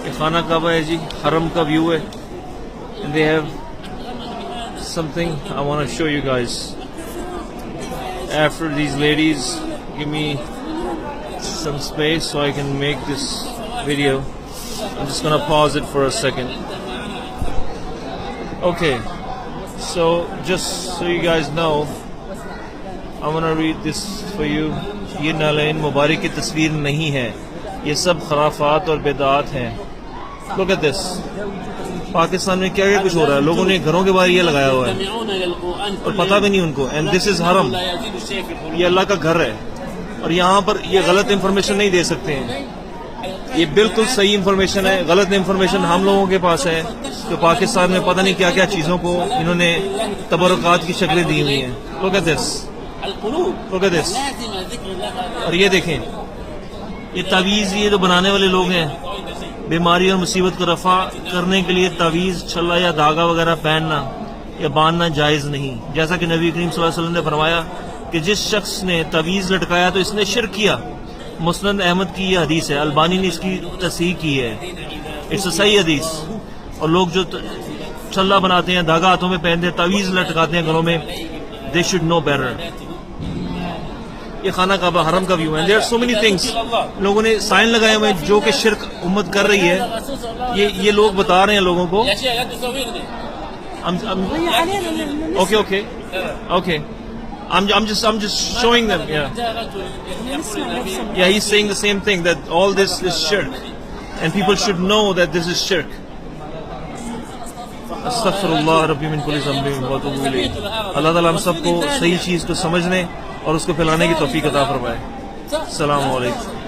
ये खाना काबा है जी, हरम का व्यू है। They have something I want to show you guys. After these ladies give me some space so I can make this video, I'm just gonna pause it for a second. Okay, so just so you guys know, I'm gonna read this for you. ये नालैन मुबारक की तस्वीर नहीं है, ये सब खराफात और बेदात हैं। Look at this. Pakistan में क्या क्या कुछ हो रहा है, लोगों ने घरों के बाहर ये लगाया हुआ है और पता भी नहीं उनको। एंड दिस इज हरम, ये अल्लाह का घर है और यहाँ पर ये गलत इंफॉर्मेशन नहीं दे सकते हैं। ये बिल्कुल सही इंफॉर्मेशन है, गलत इंफॉर्मेशन हम लोगों के पास है। तो पाकिस्तान में पता नहीं क्या क्या चीजों को इन्होंने तबरुकात की शक्लें दी हुई हैं। Look at this. Look at this. और ये देखें, ये तावीज ये जो बनाने वाले लोग हैं, बीमारी और मुसीबत को रफा करने के लिए तावीज, छल्ला या धागा वगैरह पहनना या बांधना जायज नहीं। जैसा कि नबी करीम सल्लल्लाहु अलैहि वसल्लम ने फरमाया कि जिस शख्स ने तावीज लटकाया तो इसने शिर्क किया। मुस्नद अहमद की यह हदीस है, अल्बानी ने इसकी तस्हीह की है। इट्स अ सही हदीस। और लोग जो छल्ला बनाते हैं, धागा हाथों में पहनते हैं, तावीज लटकाते हैं घरों में, दे शुड नो बेटर। ये खाना काबा हरम का व्यू है। There are so many things. लोगों ने साइन लगाए हुए हैं जो कि शिर्क उम्मत कर रही है। ये लोग बता रहे हैं लोगों को। Okay I'm just showing them. Yeah, he's saying the same thing, that all this is shirk and people should know that this is shirk. अस्तगफिरुल्लाह रब्बी मिन कुल्ली ज़ंबिन व अतूबु इलैह। अल्लाह ताला हम सबको सही चीज को समझने और उसको फैलाने की तौफीक अता फरमाए। अस्सलामु अलैकुम।